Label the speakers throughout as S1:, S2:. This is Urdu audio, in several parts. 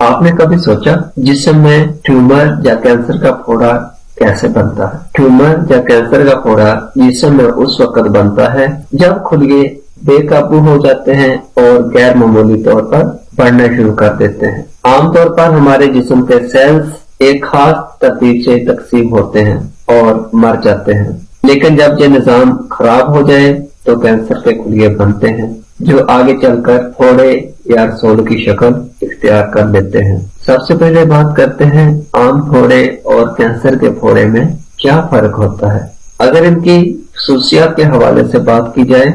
S1: آپ نے کبھی سوچا جسم میں ٹیومر یا کینسر کا پھوڑا کیسے بنتا ہے؟ ٹیومر یا کینسر کا پھوڑا جسم میں اس وقت بنتا ہے جب خلیے بے قابو ہو جاتے ہیں اور غیر معمولی طور پر بڑھنا شروع کر دیتے ہیں۔ عام طور پر ہمارے جسم کے سیلز ایک خاص ترتیب سے تقسیم ہوتے ہیں اور مر جاتے ہیں، لیکن جب یہ نظام خراب ہو جائے تو کینسر کے خلیے بنتے ہیں جو آگے چل کر پھوڑے یا رسول کی شکل اختیار کر لیتے ہیں۔ سب سے پہلے بات کرتے ہیں عام پھوڑے اور کینسر کے پھوڑے میں کیا فرق ہوتا ہے۔ اگر ان کی خصوصیات کے حوالے سے بات کی جائے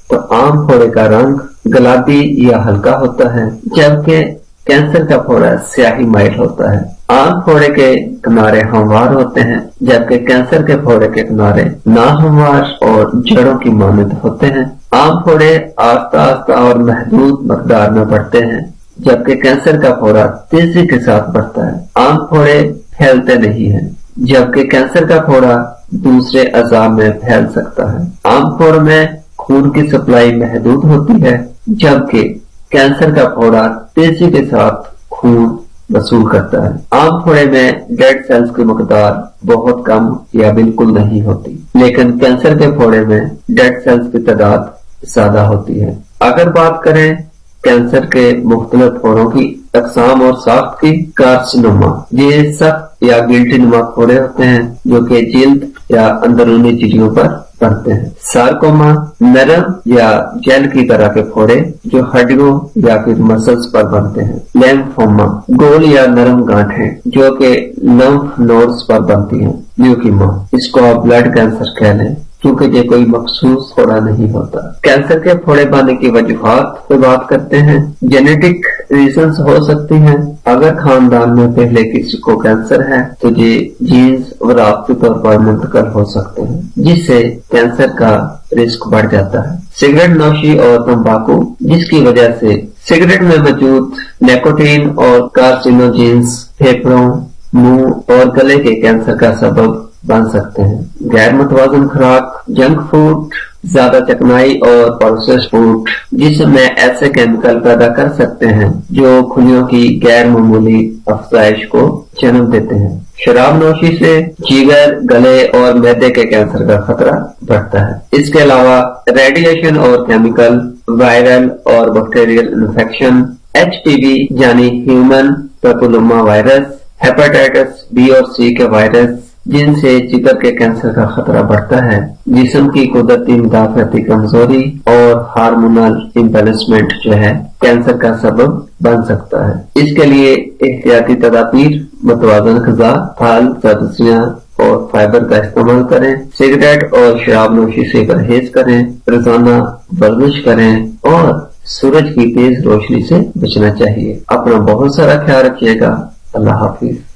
S1: تو عام پھوڑے کا رنگ گلابی یا ہلکا ہوتا ہے، جبکہ کینسر کا پھوڑا سیاہی مائل ہوتا ہے۔ عام پھوڑے کے کنارے ہموار ہوتے ہیں، جبکہ کینسر کے پھوڑے کے کنارے ناہموار اور جڑوں کی مانند ہوتے ہیں۔ عام پھوڑے آہستہ آہستہ اور محدود مقدار میں بڑھتے ہیں، جبکہ کینسر کا پھوڑا تیزی کے ساتھ بڑھتا ہے۔ عام پھوڑے پھیلتے نہیں ہیں، جبکہ کینسر کا پھوڑا دوسرے اعضاء میں پھیل سکتا ہے۔ عام پھوڑ میں خون کی سپلائی محدود ہوتی ہے، جبکہ کینسر کا پھوڑا تیزی کے ساتھ خون وصول کرتا ہے۔ عام پھوڑے میں ڈیڈ سیلز کی مقدار بہت کم یا بالکل نہیں ہوتی، لیکن کینسر کے پھوڑے میں ڈیڈ سیلز کی تعداد زیادہ ہوتی ہے۔ اگر بات کریں کینسر کے مختلف پھوڑوں کی اقسام اور ساخت کی، کارسینوما یہ سخت یا گلٹی نما پھوڑے ہوتے ہیں جو کہ جلد یا اندرونی چیزوں پر بنتے ہیں۔ سارکوما نرم یا جیل کی طرح کے پھوڑے جو ہڈیوں یا پھر مسلز پر بنتے ہیں۔ لیمفوما گول یا نرم گانٹھیں جو کہ لمف نوڈز پر بنتی ہیں۔ لیوکیما اس کو آپ بلڈ کینسر کہہ لیں کیونکہ یہ کوئی مخصوص پھوڑا نہیں ہوتا۔ کینسر کے پھوڑے بننے کی وجوہات پہ بات کرتے ہیں۔ جینیٹک ریزنز ہو سکتی ہیں، اگر خاندان میں پہلے کسی کو کینسر ہے تو یہ جینز وراثتی طور پر منتقل ہو سکتے ہیں، جس سے کینسر کا رسک بڑھ جاتا ہے۔ سگریٹ نوشی اور تمباکو جس کی وجہ سے سگریٹ میں موجود نیکوٹین اور کارسینوجینز پھیپھڑوں، منہ اور گلے کے کینسر کا سبب بن سکتے ہیں۔ غیر متوازن خوراک، جنک فوڈ، زیادہ چکنائی اور پروسیسڈ فوڈ جسم میں ایسے کیمیکل پیدا کر سکتے ہیں جو خلیوں کی غیر معمولی افزائش کو جنم دیتے ہیں۔ شراب نوشی سے جگر، گلے اور معدے کے کینسر کا خطرہ بڑھتا ہے۔ اس کے علاوہ ریڈیشن اور کیمیکل، وائرل اور بیکٹیریل انفیکشن، HPV یعنی ہیومن پیپلوما وائرس، ہیپاٹائٹس B اور C کے وائرس جن سے جگر کے کینسر کا خطرہ بڑھتا ہے، جسم کی قدرتی مدافعتی کمزوری اور ہارمونل امبیلنسمنٹ جو ہے کینسر کا سبب بن سکتا ہے۔ اس کے لیے احتیاطی تدابیر، متوازن غذا، پھل، سبزیاں اور فائبر کا استعمال کریں، سگریٹ اور شراب نوشی سے پرہیز کریں، روزانہ ورزش کریں اور سورج کی تیز روشنی سے بچنا چاہیے۔ اپنا بہت سارا خیال رکھیے گا۔ اللہ حافظ۔